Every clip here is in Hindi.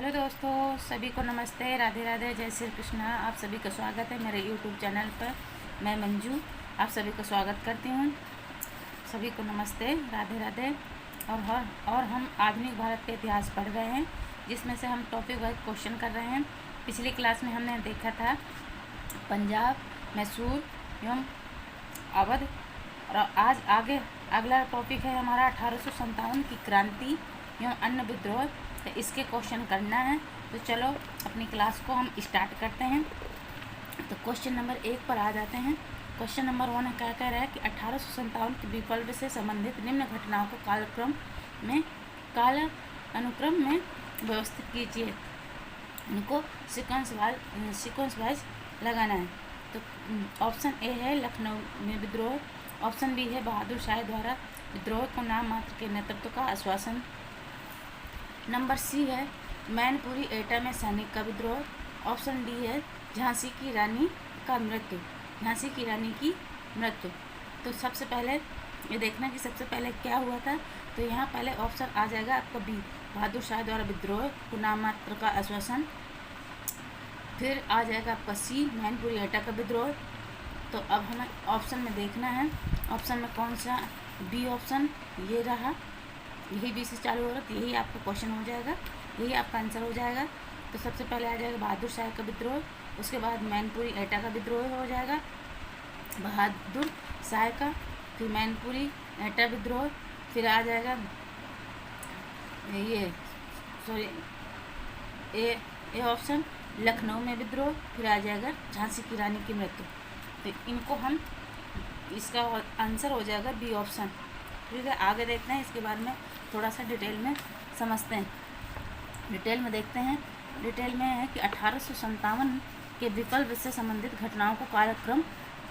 हेलो दोस्तों, सभी को नमस्ते, राधे राधे, जय श्री कृष्ण। आप सभी का स्वागत है मेरे यूट्यूब चैनल पर। मैं मंजू आप सभी का स्वागत करती हूँ। सभी को नमस्ते, राधे राधे। और हम आधुनिक भारत के इतिहास पढ़ रहे हैं, जिसमें से हम टॉपिक वाइज क्वेश्चन कर रहे हैं। पिछली क्लास में हमने देखा था पंजाब, मैसूर एवं अवध, और आज आगे अगला टॉपिक है हमारा 1857 की क्रांति एवं अन्य विद्रोह। तो इसके क्वेश्चन करना है। तो चलो अपनी क्लास को हम स्टार्ट करते हैं। तो क्वेश्चन नंबर 1 पर आ जाते हैं। क्वेश्चन नंबर 1 क्या कह रहा है कि 1857 के विप्लव से संबंधित निम्न घटनाओं को कालानुक्रम में व्यवस्थित कीजिए। इनको सीक्वेंस वाइज लगाना है। तो ऑप्शन ए है लखनऊ में विद्रोह, ऑप्शन बी है बहादुर शाह द्वारा विद्रोह को नाम मात्र के नेतृत्व का आश्वासन, नंबर सी है मैनपुरी एटा में सैनिक का विद्रोह, ऑप्शन डी है झांसी की रानी की मृत्यु। तो सबसे पहले ये देखना कि सबसे पहले क्या हुआ था। तो यहाँ पहले ऑप्शन आ जाएगा आपका बी, बहादुर शाह द्वारा विद्रोह को नाम मात्र का आश्वासन। फिर आ जाएगा आपका सी, मैनपुरी एटा का विद्रोह। तो अब हमें ऑप्शन में देखना है, ऑप्शन में कौन सा, बी ऑप्शन ये रहा, यही बी से चालू हो रहा, तो यही आपका क्वेश्चन हो जाएगा, यही आपका आंसर हो जाएगा। तो सबसे पहले आ जाएगा बहादुर शाह का विद्रोह, उसके बाद मैनपुरी एटा का विद्रोह हो जाएगा, बहादुर शाह का, फिर मैनपुरी एटा विद्रोह, फिर आ जाएगा ये ए ऑप्शन लखनऊ में विद्रोह, फिर आ जाएगा झांसी की रानी की मृत्यु। तो इनको हम, इसका आंसर हो जाएगा बी ऑप्शन। ठीक है, आगे देखते हैं, इसके बाद में थोड़ा सा डिटेल में समझते हैं, डिटेल में देखते हैं। डिटेल में है कि 1857 के विप्लव से संबंधित घटनाओं का कालक्रम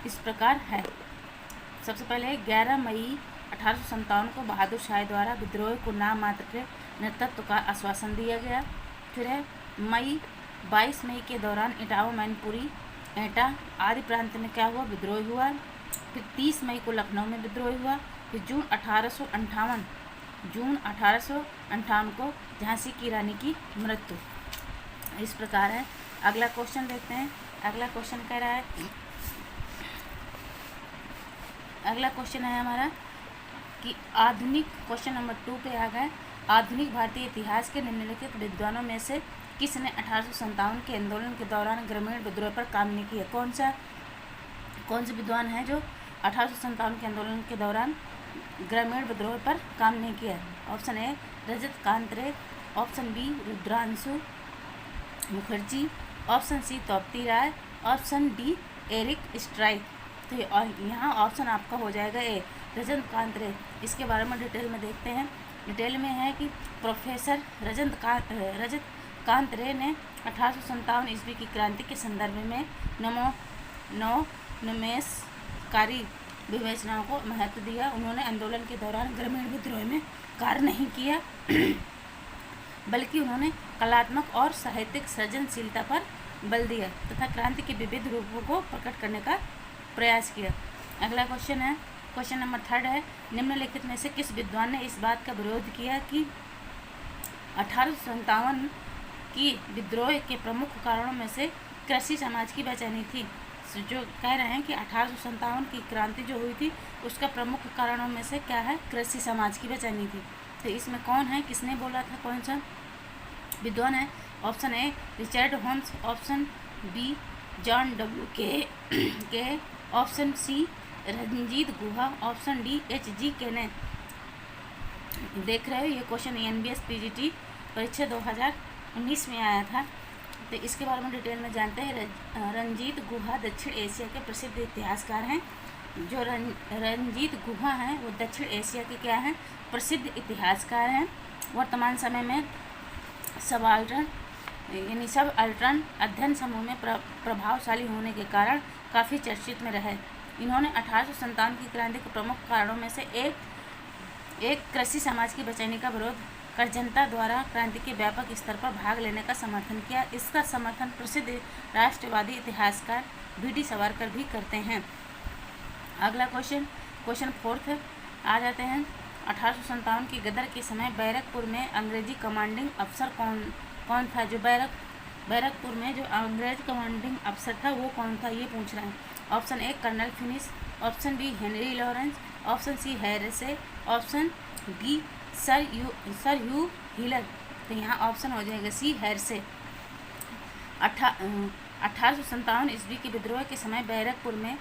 इस प्रकार है। सबसे पहले 11 मई 1857 को बहादुर शाह द्वारा विद्रोह को नाम मात्र के नेतृत्व का आश्वासन दिया गया। फिर है 22 मई के दौरान इटावा, मैनपुरी एटा आदि प्रांत में क्या हुआ, विद्रोह हुआ। फिर 30 मई को लखनऊ में विद्रोह हुआ। फिर जून 1858 को झांसी की रानी की मृत्यु। इस प्रकार है। अगला क्वेश्चन देखते हैं। अगला क्वेश्चन कह रहा है, अगला क्वेश्चन है हमारा कि आधुनिक, क्वेश्चन नंबर 2 पे आ गए, आधुनिक भारतीय इतिहास के निम्नलिखित विद्वानों में से किसने 1857 के आंदोलन के दौरान ग्रामीण विद्रोह पर काम नहीं किया। कौन से विद्वान हैं जो 1857 के आंदोलन के दौरान ग्रामीण विद्रोह पर काम नहीं किया। Option A Rajat Kant Ray, option B Rudranshu Mukherjee, option C Tapti Roy, option D Eric Stokes. तो यहाँ ऑप्शन आपका हो जाएगा ए, रजत कांत रे। इसके बारे में डिटेल में देखते हैं। डिटेल में है कि प्रोफेसर रजत कांत रे ने 1857 ईस्वी की क्रांति के संदर्भ में नवोन्मेषकारी विवेचनाओं को महत्व दिया। उन्होंने आंदोलन के दौरान ग्रामीण विद्रोह में कार्य नहीं किया, बल्कि उन्होंने कलात्मक और साहित्यिक सृजनशीलता पर बल दिया तथा क्रांति के विविध रूपों को प्रकट करने का प्रयास किया। अगला क्वेश्चन है, क्वेश्चन नंबर 3 है, निम्नलिखित में से किस विद्वान ने इस बात का विरोध किया कि 1857 की विद्रोह के प्रमुख कारणों में से कृषि समाज की बेचैनी थी। जो कह रहे हैं कि 1857 की क्रांति जो हुई थी उसका प्रमुख कारणों में से क्या है, कृषि समाज की बेचैनी थी। तो इसमें कौन है, किसने बोला था, कौन सा विद्वान है। Option A Richard Holmes, option B John W K, option C Ranjit Guha, option D H.G. Keene. देख रहे हो ये क्वेश्चन NBS PGT परीक्षा 2019 में आया था। तो इसके बारे में डिटेल में जानते हैं। रंजीत गुहा दक्षिण एशिया के प्रसिद्ध इतिहासकार हैं। जो रंजीत गुहा हैं वो दक्षिण एशिया के क्या हैं, प्रसिद्ध इतिहासकार हैं। वर्तमान समय में सबाल्टर्न अध्ययन समूह में प्रभावशाली होने के कारण काफ़ी चर्चित में रहे। इन्होंने 1857 की क्रांति के प्रमुख कारणों में से एक कृषि समाज की बेचैनी का विरोध कर जनता द्वारा क्रांति के व्यापक स्तर पर भाग लेने का समर्थन किया। इसका समर्थन प्रसिद्ध राष्ट्रवादी इतिहासकार B.D. सावरकर भी करते हैं। अगला क्वेश्चन 4 आ जाते हैं। 1857 की गदर के समय बैरकपुर में अंग्रेजी कमांडिंग अफसर कौन था? जो बैरकपुर में जो अंग्रेज कमांडिंग अफसर था वो कौन था, ये पूछ रहे हैं। Option A colonel Finnis, option B Henry Lawrence, option C Hearsey, option D sir Hugh Wheeler. तो यहाँ ऑप्शन हो जाएगा सी हैरिसे। 1857 ईस्वी के विद्रोह के समय बैरकपुर में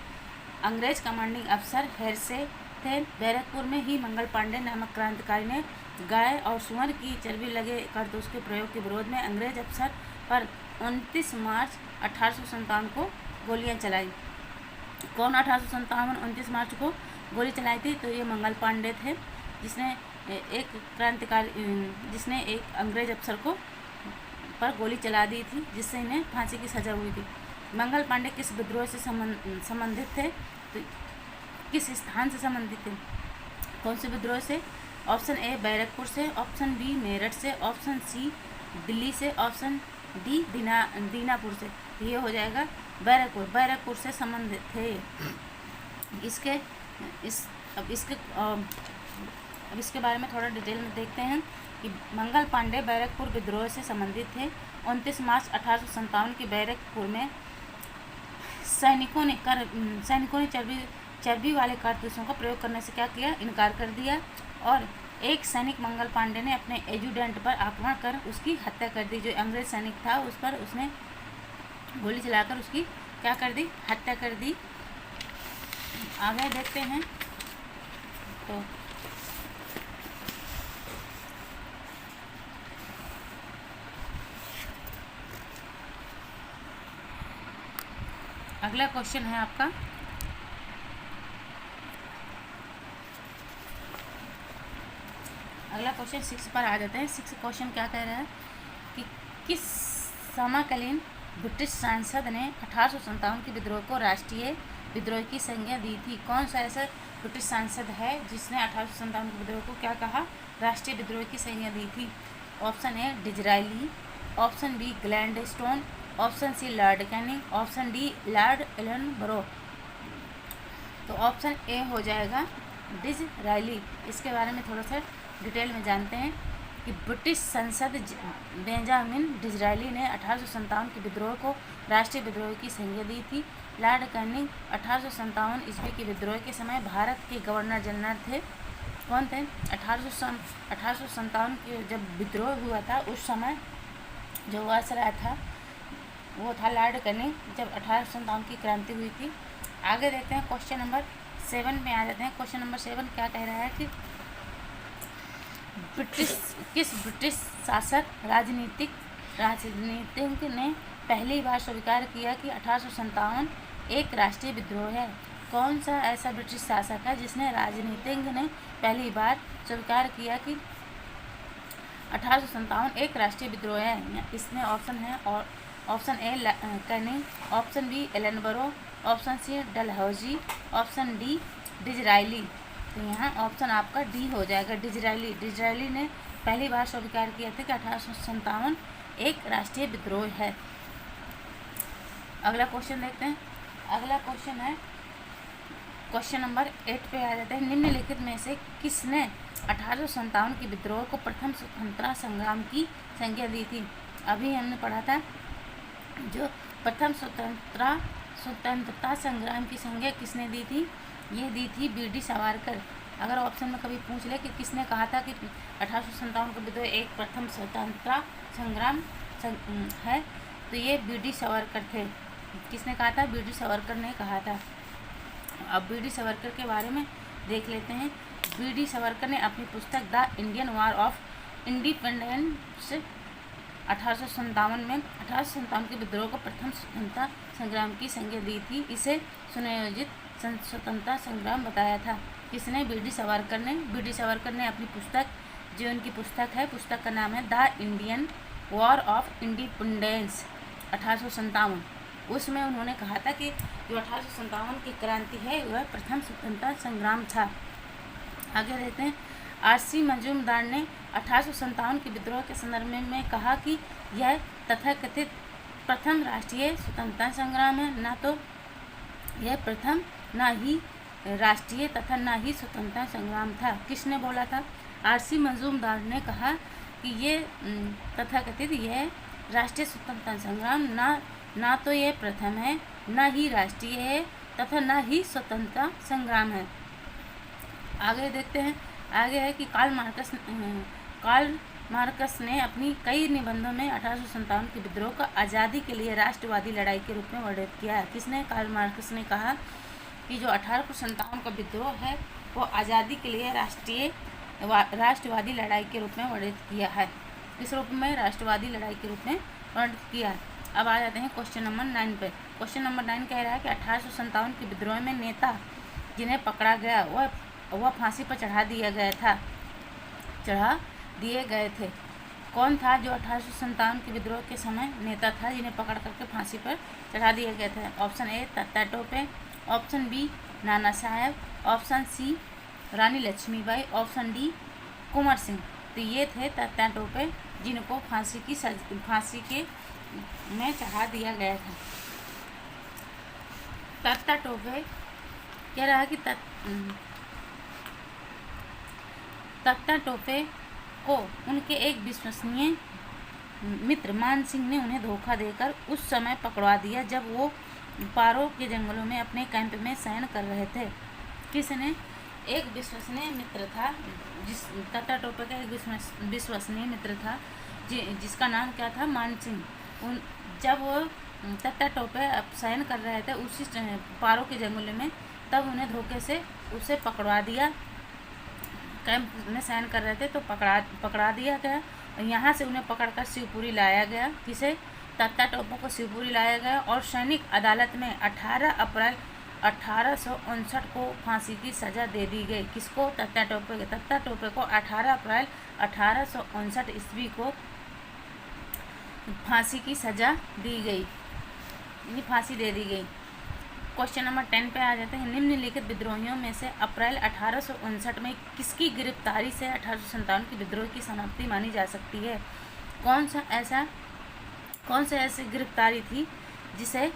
अंग्रेज कमांडिंग अफसर हैरिसे थे। बैरकपुर में ही मंगल पांडे नामक क्रांतिकारी ने गाय और सुअर की चर्बी लगे कारतूस के प्रयोग के विरोध में अंग्रेज अफसर पर 29 मार्च 1857 को गोलियां चलाई। कौन 1857 मार्च को गोली चलाई थी? तो ये मंगल पांडे थे, जिसने एक अंग्रेज अफसर को पर गोली चला दी थी, जिससे इन्हें फांसी की सज़ा हुई थी। मंगल पांडे किस विद्रोह से संबंधित थे? तो किस स्थान से संबंधित थे? कौन से विद्रोह से? ऑप्शन ए बैरकपुर से, ऑप्शन बी मेरठ से, ऑप्शन सी दिल्ली से, ऑप्शन डी दीनापुर से। ये हो जाएगा बैरकपुर से संबंधित थे। अब इसके बारे में थोड़ा डिटेल में देखते हैं कि मंगल पांडे बैरकपुर विद्रोह से संबंधित थे। 29 मार्च 1857 के बैरकपुर में सैनिकों ने चर्बी वाले कारतूसों का प्रयोग करने से क्या किया? इनकार कर दिया। और एक सैनिक मंगल पांडे ने अपने एजुडेंट पर आक्रमण कर उसकी हत्या कर दी। जो अंग्रेज सैनिक था उस पर उसने गोली चलाकर उसकी क्या कर दी? हत्या कर दी। आगे देखते हैं तो अगला क्वेश्चन है आपका अगला क्वेश्चन 6 पर आ जाते हैं। 6 क्वेश्चन क्या कह रहा है कि किस समकालीन ब्रिटिश सांसद ने 1857 के विद्रोह को राष्ट्रीय विद्रोह की संज्ञा दी थी? कौन सा ऐसा ब्रिटिश सांसद है जिसने 1857 के विद्रोह को क्या कहा? राष्ट्रीय विद्रोह की संज्ञा दी थी। Option A Disraeli, option B Gladstone, option C lord Canning, option D lord Ellenborough. तो ऑप्शन ए हो जाएगा डिज़रायली। इसके बारे में थोड़ा सा डिटेल में जानते हैं कि ब्रिटिश संसद बेंजामिन डिज़रायली ने 1857 के विद्रोह को राष्ट्रीय विद्रोह की संज्ञा दी थी। लॉर्ड कैनिंग 1857 ईस्वी के विद्रोह के समय भारत के गवर्नर जनरल थे। कौन थे? 1857 के जब विद्रोह हुआ था उस समय जो वायसराय था वो था लॉर्ड कैनिंग, जब 1857 की क्रांति हुई थी। आगे देखते हैं क्वेश्चन नंबर 7 में आ जाते हैं। क्वेश्चन नंबर 7 क्या कह रहा है कि किस ब्रिटिश शासक राजनीतिज्ञ ने पहली बार स्वीकार किया कि 1857 एक राष्ट्रीय विद्रोह है? कौन सा ऐसा ब्रिटिश शासक है जिसने राजनीतिज्ञ ने पहली बार स्वीकार किया कि 1857 एक राष्ट्रीय विद्रोह है? इसमें ऑप्शन है और option A Canning, option B Ellenborough, option C Dalhousie, option D Disraeli. तो यहाँ ऑप्शन आपका डी हो जाएगा डिज़रायली। डिज़रायली ने पहली बार स्वीकार किया था कि 1857 एक राष्ट्रीय विद्रोह है। अगला क्वेश्चन देखते हैं। अगला क्वेश्चन है क्वेश्चन नंबर 8 पे आ जाते हैं। निम्नलिखित में से किसने 1857 के विद्रोह को प्रथम स्वतंत्रता संग्राम की संज्ञा दी थी? अभी हमने पढ़ा था जो प्रथम स्वतंत्रता संग्राम की संज्ञा किसने दी थी? ये दी थी बी.डी. सावरकर। अगर ऑप्शन में कभी पूछ ले कि किसने कहा था कि 1857 का विद्रोह एक प्रथम स्वतंत्रता संग्राम है, तो ये बी.डी. सावरकर थे। किसने कहा था? बी.डी. सावरकर ने कहा था। अब बी.डी. सावरकर के बारे में देख लेते हैं। बी.डी. सावरकर ने अपनी पुस्तक the Indian war of independence 1857 में 1857 के विद्रोह को प्रथम स्वतंत्रता संग्राम की संज्ञा दी थी। इसे सुनियोजित स्वतंत्रता संग्राम बताया था। किसने? बी.डी. सावरकर ने। बी.डी. सावरकर ने अपनी पुस्तक, जो उनकी पुस्तक है, पुस्तक का नाम है the Indian war of independence 1857, उसमें उन्होंने कहा था कि जो 1857 की क्रांति है वह प्रथम स्वतंत्रता संग्राम था। आगे रहते हैं। R.C. मजूमदार ने 1857 के विद्रोह के संदर्भ में कहा कि यह तथाकथित प्रथम राष्ट्रीय स्वतंत्रता संग्राम है, ना तो यह प्रथम ना ही राष्ट्रीय तथा ना ही स्वतंत्रता संग्राम था। किसने बोला था? R.C. मजूमदार ने कहा कि ये तथाकथित यह राष्ट्रीय स्वतंत्रता संग्राम ना तो ये प्रथम है, न ही राष्ट्रीय है तथा न ही स्वतंत्रता संग्राम है। आगे देखते हैं। आगे है कि कार्ल मार्कस ने अपनी कई निबंधों में 1857 के विद्रोह को आज़ादी के लिए राष्ट्रवादी लड़ाई के रूप में वर्णित किया है। किसने? कार्ल मार्कस ने कहा कि जो 1857 का विद्रोह है वो आज़ादी के लिए राष्ट्रवादी लड़ाई के रूप में वर्णित किया है। इस रूप में राष्ट्रवादी लड़ाई के रूप में वर्णित किया है। अब आ जाते हैं क्वेश्चन नंबर 9 पे। क्वेश्चन नंबर 9 कह रहा है कि 1857 के विद्रोह में नेता जिन्हें पकड़ा गया वह फांसी पर चढ़ा दिए गए थे। कौन था जो 1857 के विद्रोह के समय नेता था जिन्हें पकड़ करके फांसी पर चढ़ा दिए गए थे? Option A Tatya Tope, option B Nana Saheb, option C Rani Laxmibai, option D Kunwar Singh. तो ये थे तात्या टोपे जिनको फांसी के में चढ़ा दिया गया था। तात्या टोपे कह रहा है कि तात्या टोपे को उनके एक विश्वसनीय मित्र मान सिंह ने उन्हें धोखा देकर उस समय पकड़वा दिया जब वो पारो के जंगलों में अपने कैंप में शयन कर रहे थे। किसने? एक विश्वसनीय मित्र था, तात्या टोपे का एक विश्वसनीय मित्र था जिसका नाम क्या था? मान सिंह। जब वो तात्या टोपे शयन कर रहे थे उसी पारो के जंगलों में, तब उन्हें धोखे से उसे पकड़वा दिया। कैंप में शयन कर रहे थे तो पकड़ा दिया गया। यहाँ से उन्हें पकड़कर शिवपुरी लाया गया। किसे? तात्या टोपे को शिवपुरी लाया गया और सैनिक अदालत में 18 अप्रैल 1859 को फांसी की सज़ा दे दी गई। किसको? तात्या टोपे को 18 अप्रैल 1859 ईस्वी को फांसी की सज़ा दी गई, फांसी दे दी गई। क्वेश्चन नंबर 10 पे आ जाते हैं। निम्नलिखित विद्रोहियों में से अप्रैल 1859 में किसकी गिरफ्तारी से 1857 के विद्रोह की समाप्ति मानी जा सकती है? कौन सा ऐसी गिरफ्तारी थी जिसे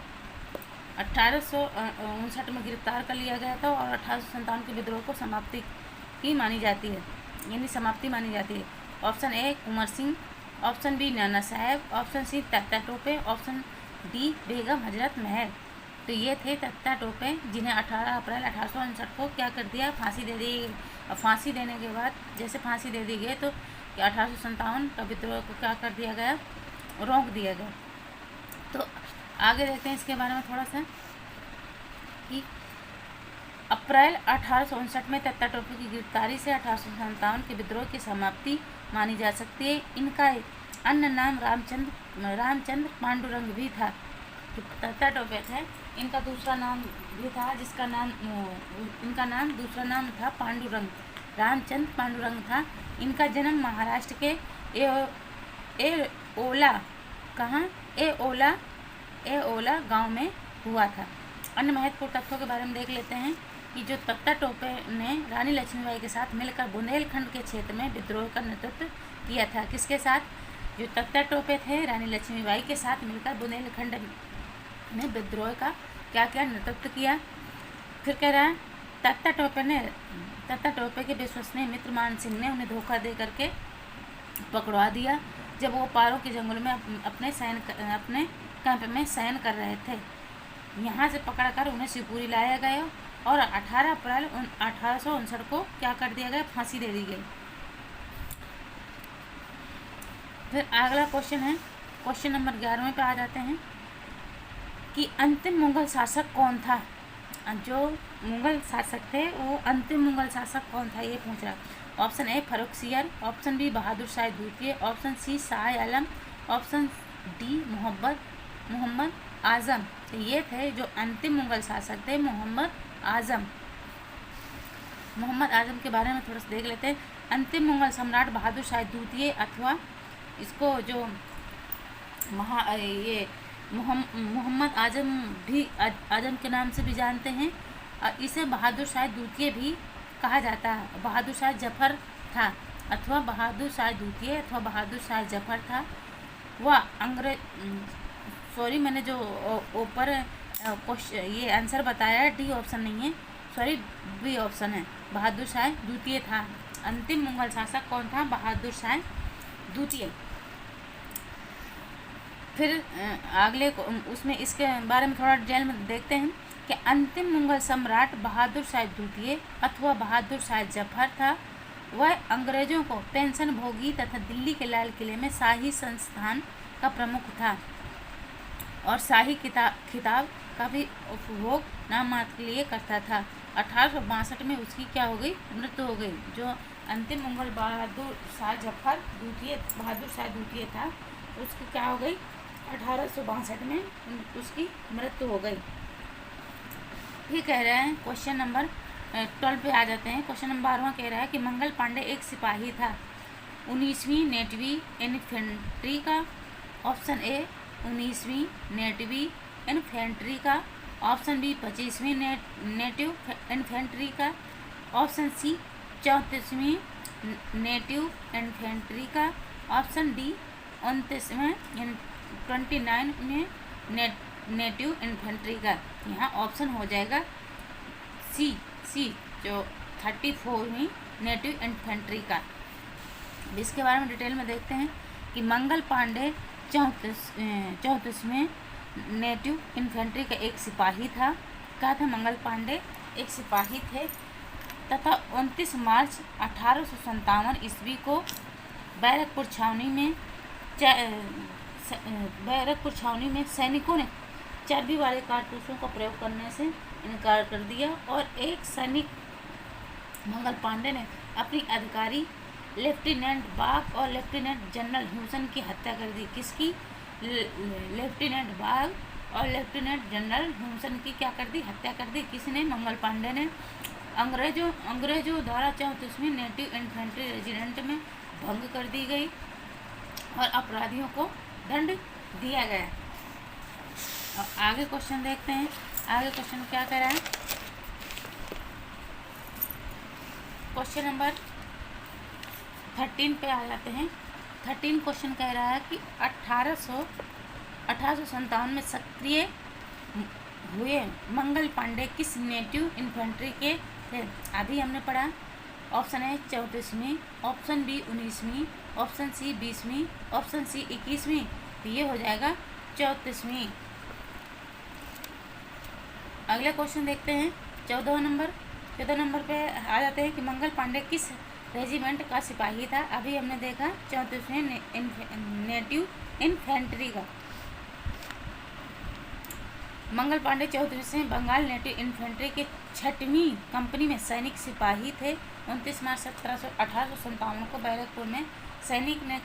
1859 में गिरफ्तार कर लिया गया था और 1857 के विद्रोह को समाप्ति की मानी जाती है, यानी समाप्ति मानी जाती है? Option A Kunwar Singh, option B Nana Saheb, option C Tatya Tope, option D Begum Hazrat Mahal. तो ये थे तात्या टोपे जिन्हें 18 अप्रैल 1859 को क्या कर दिया? फांसी दे दी। और फांसी देने के बाद जैसे फांसी दे दी गई तो 1857 का विद्रोह को क्या कर दिया गया? रोक दिया गया। तो आगे देखते हैं इसके बारे में थोड़ा सा कि अप्रैल 1859 में तात्या टोपे की गिरफ्तारी से 1857 के विद्रोह की समाप्ति मानी जा सकती है। इनका अन्य नाम रामचंद्र पांडुरंग भी था। तात्या टोपे थे, इनका दूसरा नाम भी था इनका दूसरा नाम था पांडुरंग, रामचंद्र पांडुरंग था। इनका जन्म महाराष्ट्र के एओला गांव में हुआ था। अन्य महत्वपूर्ण तथ्यों के बारे में देख लेते हैं कि जो तात्या टोपे ने रानी लक्ष्मीबाई के साथ मिलकर बुंदेलखंड के क्षेत्र में विद्रोह का नेतृत्व किया था। किसके साथ? जो तात्या टोपे थे रानी लक्ष्मीबाई के साथ मिलकर बुंदेलखंड में विद्रोह का क्या नेतृत्व किया। फिर कह रहा है तात्या टोपे के विश्वसनीय मित्र मान सिंह ने उन्हें धोखा दे करके पकड़वा दिया जब वो पारो के जंगल में अपने कैंप में शयन कर रहे थे। यहाँ से पकड़कर उन्हें शिवपुरी लाया गया और 18 अप्रैल 1859 को क्या कर दिया गया? फांसी दे दी गई। फिर अगला क्वेश्चन है, क्वेश्चन नंबर 11 पे आ जाते हैं कि अंतिम मुगल शासक कौन था? जो मुगल शासक थे वो अंतिम मुगल शासक कौन था, ये पूछ रहा है। Option A Farrukhsiyar, option B Bahadur Shah द्वितीय, option C Shah Alam, option D Mohammad Azam. तो ये थे जो अंतिम मुगल शासक थे, मोहम्मद आजम के बारे में थोड़ा सा देख लेते हैं। अंतिम मुगल सम्राट बहादुर शाह द्वितीय अथवा इसको जो मोहम्मद आजम के नाम से भी जानते हैं। इसे बहादुर शाह द्वितीय भी कहा जाता है। बहादुर शाह जफर था अथवा बहादुर शाह द्वितीय अथवा बहादुर शाह जफर था। वह मैंने जो ऊपर ये आंसर बताया डी ऑप्शन नहीं है, बी ऑप्शन है, बहादुर शाह द्वितीय था। अंतिम मुगल शासक कौन था? बहादुर शाह द्वितीय। फिर अगले उसमें इसके बारे में थोड़ा डिटेल में देखते हैं कि अंतिम मुगल सम्राट बहादुर शाह द्वितीय अथवा बहादुर शाह जफर था। वह अंग्रेजों को पेंशन भोगी तथा दिल्ली के लाल किले में शाही संस्थान का प्रमुख था और शाही खिताब का भी उपभोग नाम मात्र के लिए करता था। 1862 में उसकी क्या हो गई, मृत्यु हो गई। जो अंतिम मुगल बहादुर शाह जफर द्वितीय बहादुर शाह द्वितीय था, उसकी क्या हो गई, 1862 में उसकी मृत्यु हो गई। फिर कह रहे हैं क्वेश्चन नंबर 12 पे आ जाते हैं। क्वेश्चन नंबर 12वां कह रहा है कि मंगल पांडे एक सिपाही था 19वीं नेटवी इन्फेंट्री का। ऑप्शन ए 19वीं नेटवी इन्फेंट्री का, ऑप्शन बी 25वीं नेटिव इन्फेंट्री का, ऑप्शन सी 34वीं नेटिव इन्फेंट्री का, ऑप्शन डी 29वें 29वें नेटिव इन्फेंट्री का। यहाँ ऑप्शन हो जाएगा सी जो 34वीं नेटिव इन्फेंट्री का। इसके बारे में डिटेल में देखते हैं कि मंगल पांडे 34वें नेटिव इन्फेंट्री का एक सिपाही था। क्या था, मंगल पांडे एक सिपाही थे तथा 29 मार्च 1857 ईस्वी को बैरकपुर छावनी में सैनिकों ने चर्बी वाले कारतूसों का प्रयोग करने से इनकार कर दिया और एक सैनिक मंगल पांडे ने अपनी अधिकारी लेफ्टिनेंट बाग और लेफ्टिनेंट जनरल ह्यूसन की हत्या कर दी। किसकी, लेफ्टिनेंट बाग और लेफ्टिनेंट जनरल ह्यूसन की क्या कर दी, हत्या कर दी। किसने, मंगल पांडे ने। अंग्रेजों द्वारा 34वीं नेटिव इन्फेंट्री रेजिमेंट में भंग कर दी गई और अपराधियों को दंड दिया गया। और आगे क्वेश्चन देखते हैं। आगे क्वेश्चन क्या कह रहा है, क्वेश्चन नंबर 13 पे आ जाते हैं। 13 क्वेश्चन कह रहा है कि 1857 में सक्रिय हुए मंगल पांडे किस नेटिव इन्फेंट्री के थे। अभी हमने पढ़ा ऑप्शन ए 34वीं, ऑप्शन बी 19वीं, ऑप्शन सी 20वीं, ऑप्शन सी 21वीं। तो ये हो जाएगा 34वीं। अगला क्वेश्चन देखते हैं 14 नंबर पे आ जाते हैं कि मंगल पांडे किस रेजिमेंट का सिपाही था। अभी हमने देखा 34वीं नेटिव इन्फेंट्री का। मंगल पांडे 34वीं बंगाल नेटिव इन्फेंट्री के 6वीं कंपनी में सैनिक सिपाही थे। 29 मार्च 1857 को बैरकपुर में सैनिक ने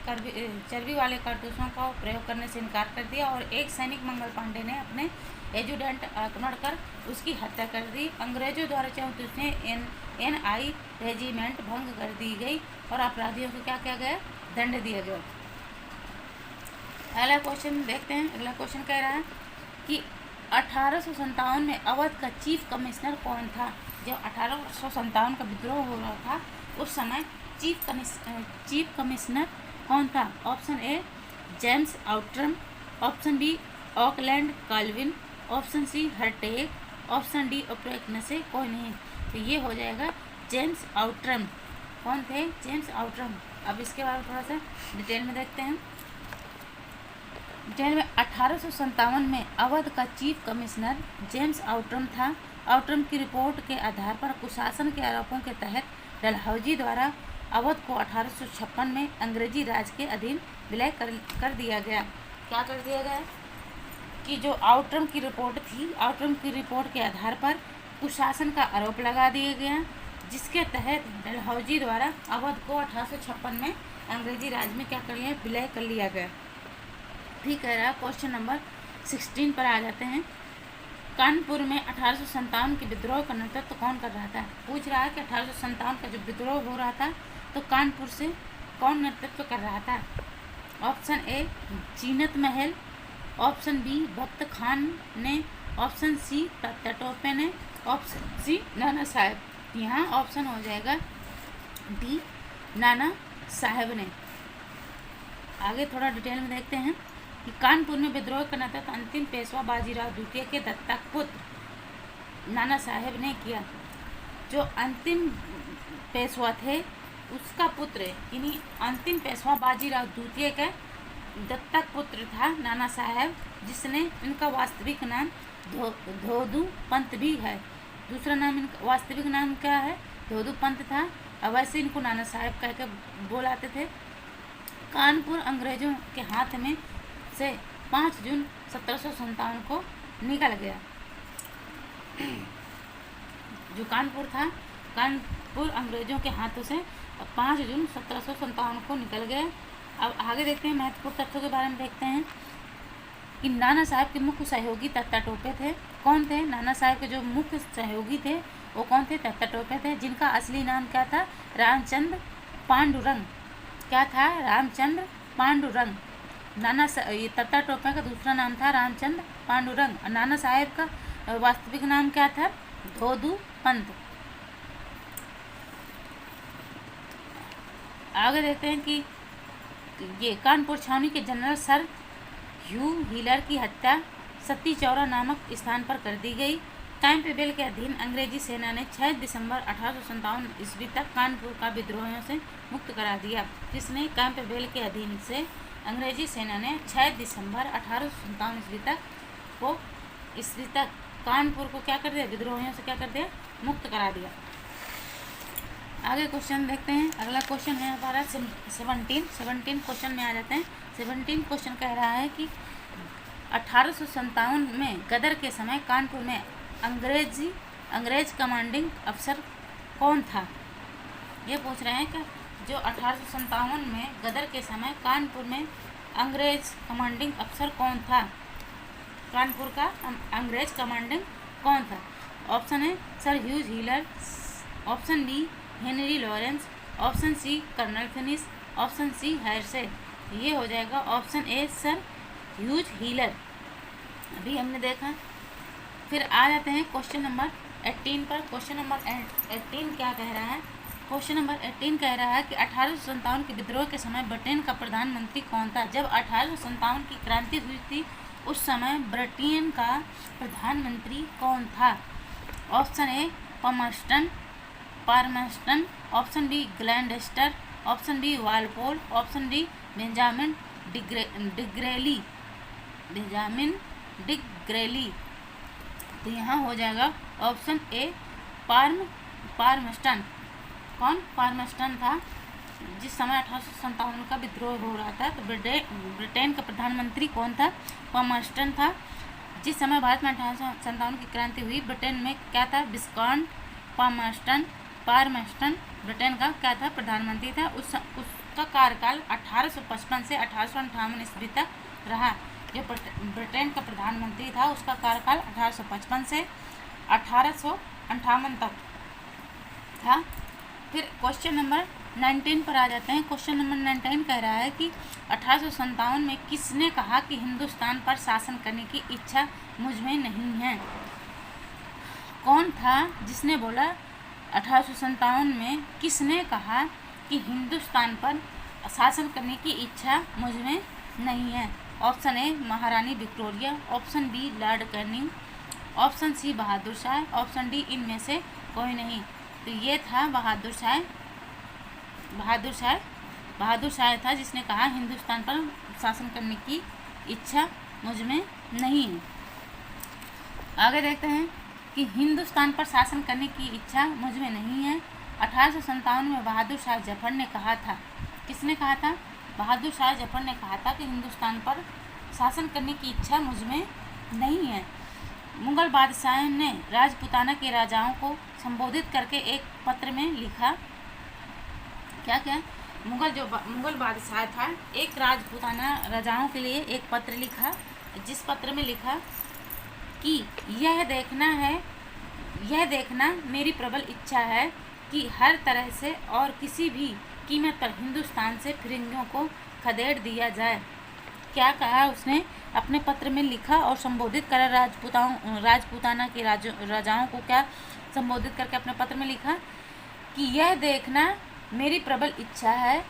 चर्बी वाले कारतूसों का प्रयोग करने से इनकार कर दिया और एक सैनिक मंगल पांडे ने अपने एजुडेंट आक्रमण कर उसकी हत्या कर दी। अंग्रेजों द्वारा 34वीं NI रेजिमेंट भंग कर दी गई और अपराधियों को क्या किया गया, दंड दिया गया। अगला क्वेश्चन देखते हैं। अगला क्वेश्चन कह रहा है कि 1857 में अवध का चीफ कमिश्नर कौन था। जब 1857 का विद्रोह हो रहा था उस समय चीफ कमिश्नर कौन था। Option A James Outram, option B Auckland Colvin, option C हर्टेग, ऑप्शन डी उपरोक्त में से कोई नहीं। तो ये हो जाएगा जेम्स आउट्रम। कौन थे, जेम्स आउट्रम। अब इसके बारे में थोड़ा सा डिटेल में देखते हैं। डिटेल में 1857 में अवध का चीफ कमिश्नर जेम्स आउट्रम था। आउट्रम की रिपोर्ट के आधार पर कुशासन के आरोपों के तहत डलहौजी द्वारा अवध को 1856 में अंग्रेजी राज के अधीन विलय कर दिया गया। क्या कर दिया गया कि जो आउट्रम की रिपोर्ट थी, आउट्रम की रिपोर्ट के आधार पर कुशासन का आरोप लगा दिया गया, जिसके तहत डलहौजी द्वारा अवध को 1856 में अंग्रेजी राज में क्या कर लिया, विलय कर लिया गया। ठीक कह रहा है। क्वेश्चन नंबर 16 पर आ जाते हैं। कानपुर में 1857 के विद्रोह का नेतृत्व कौन कर रहा था। पूछ रहा है कि 1857 का जो विद्रोह हो रहा था तो कानपुर से कौन नेतृत्व कर रहा था। ऑप्शन ए जीनत महल, ऑप्शन बी बख्त खान ने, ऑप्शन सी टटोपे ने, ऑप्शन सी नाना साहब। यहाँ ऑप्शन हो जाएगा डी नाना साहब ने। आगे थोड़ा डिटेल में देखते हैं कि कानपुर में विद्रोह का नेतृत्व अंतिम पेशवा बाजीराव द्वितीय के दत्तक पुत्र नाना साहेब ने किया। जो अंतिम पेशवा थे उसका पुत्र यानी अंतिम पेशवा बाजीराव द्वितीय का दत्तक पुत्र था नाना साहेब, जिसने इनका वास्तविक नाम धोदू पंत भी है। दूसरा नाम इनका वास्तविक नाम क्या है? धोदू पंत था। अब वैसे इनको नाना साहेब कह के बोलाते थे। कानपुर अंग्रेजों के हाथ में से 5 जून 1757 को निकल गया। जो कानपुर था, कानपुर अंग्रेजों के हाथों से 5 जून 1757 को निकल गया। अब आगे देखते हैं, महत्वपूर्ण तथ्यों के बारे में देखते हैं कि नाना साहब के मुख्य सहयोगी तत्ता टोपे थे। कौन थे? नाना साहब के जो मुख्य सहयोगी थे वो कौन थे? तत्ता टोपे थे, जिनका असली नाम क्या था? रामचंद्र पांडुरंग। क्या था? रामचंद्र पांडुरंग। ये तत्ता टोपे का दूसरा नाम था रामचंद्र पांडुरंग। नाना साहब का वास्तविक नाम क्या था? धोदू पंत। आगे देखते हैं कि ये कानपुर छावनी के जनरल सर ह्यू हीलर की हत्या सती चौरा नामक स्थान पर कर दी गई। कैंपबेल के अधीन अंग्रेजी सेना ने 6 दिसंबर 1857 ईस्वी तक कानपुर का विद्रोहियों से मुक्त करा दिया। जिसने कैंपबेल के अधीन से अंग्रेजी सेना ने 6 दिसंबर 1857 ईस्वी तक कानपुर को क्या कर दिया? विद्रोहियों से क्या कर दिया? मुक्त करा दिया। आगे क्वेश्चन देखते हैं। अगला क्वेश्चन है हमारा 17 क्वेश्चन में आ जाते हैं। 17 क्वेश्चन कह रहा है कि 1857 में गदर के समय कानपुर में अंग्रेज कमांडिंग अफसर कौन था? ये पूछ रहे हैं कि जो 1857 में गदर के समय कानपुर में अंग्रेज कमांडिंग अफसर कौन था? कानपुर का अंग्रेज कमांडिंग कौन था? ऑप्शन है sir Hughes Wheeler, option B Henry Lawrence, option C colonel Finnis, option C Hearsey. ये हो जाएगा option A sir Hughes Wheeler. अभी हमने देखा। फिर आ जाते हैं क्वेश्चन नंबर 18 पर। क्वेश्चन नंबर 18 क्या कह रहा है? क्वेश्चन नंबर 18 कह रहा है कि 1857 के विद्रोह के समय ब्रिटेन का प्रधानमंत्री कौन था? जब 1857 की क्रांति हुई थी उस समय ब्रिटेन का प्रधानमंत्री कौन था? Option A Palmerston, option B Gladstone, option B Walpole, option D Benjamin Disraeli. तो यहाँ हो जाएगा ऑप्शन ए पार्मस्टन। कौन? पार्मस्टन था। जिस समय 1857 का विद्रोह हो रहा था तो ब्रिटेन का प्रधानमंत्री कौन था? पार्मस्टन था। जिस समय भारत में 1857 की क्रांति हुई ब्रिटेन में क्या था? विस्काउंट पार्मस्टन ब्रिटेन का क्या था? प्रधानमंत्री था। उसका कार्यकाल 1855 से 1858 ईस्वी तक रहा। जो ब्रिटेन का प्रधानमंत्री था उसका कार्यकाल 1855 से 1858 तक था। फिर क्वेश्चन नंबर 19 पर आ जाते हैं। क्वेश्चन नंबर 19 कह रहा है कि 1857 में किसने कहा कि हिंदुस्तान पर शासन करने की इच्छा मुझ में नहीं है? कौन था जिसने बोला 1857 में किसने कहा कि हिंदुस्तान पर शासन करने की इच्छा मुझ में नहीं है? ऑप्शन ए महारानी Victoria, option B lord Canning, option C Bahadur Shah, option D इनमें से कोई नहीं। तो ये था बहादुर शाह था जिसने कहा हिंदुस्तान पर शासन करने की इच्छा मुझ में नहीं है। आगे देखते हैं कि हिंदुस्तान पर शासन करने की इच्छा मुझ में नहीं है। 1857 में बहादुर शाह जफर ने कहा था। किसने कहा था? बहादुर शाह जफर ने कहा था कि हिंदुस्तान पर शासन करने की इच्छा मुझ में नहीं है। मुगल बादशाह ने राजपूताना के राजाओं को संबोधित करके एक पत्र में लिखा। क्या मुगल बादशाह था, एक राजपूताना राजाओं के लिए एक पत्र लिखा, जिस पत्र में लिखा कि यह देखना मेरी प्रबल इच्छा है कि हर तरह से और किसी भी कीमत पर हिंदुस्तान से फिरंगियों को खदेड़ दिया जाए। क्या कहा उसने? अपने पत्र में लिखा और संबोधित करा राजपूताना के राजाओं को क्या संबोधित करके अपने पत्र में लिखा कि यह देखना मेरी प्रबल इच्छा है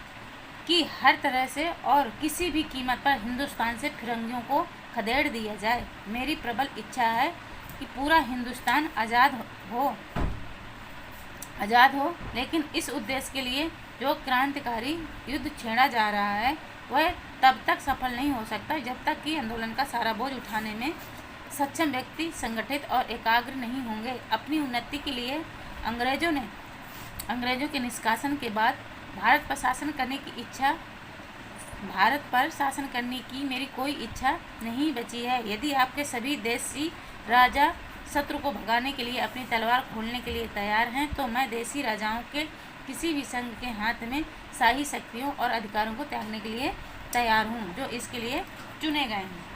कि हर तरह से और किसी भी कीमत पर हिंदुस्तान से फिरंगियों को खदेड़ दिया जाए। मेरी प्रबल इच्छा है कि पूरा हिंदुस्तान आज़ाद हो, लेकिन इस उद्देश्य के लिए जो क्रांतिकारी युद्ध छेड़ा जा रहा है वह तब तक सफल नहीं हो सकता जब तक कि आंदोलन का सारा बोझ उठाने में सक्षम व्यक्ति संगठित और एकाग्र नहीं होंगे। अपनी उन्नति के लिए अंग्रेजों के निष्कासन के बाद भारत पर शासन करने की मेरी कोई इच्छा नहीं बची है। यदि आपके सभी देशी राजा शत्रु को भगाने के लिए अपनी तलवार खोलने के लिए तैयार हैं तो मैं देशी राजाओं के किसी भी संघ के हाथ में शाही शक्तियों और अधिकारों को त्यागने के लिए तैयार हूँ जो इसके लिए चुने गए हैं।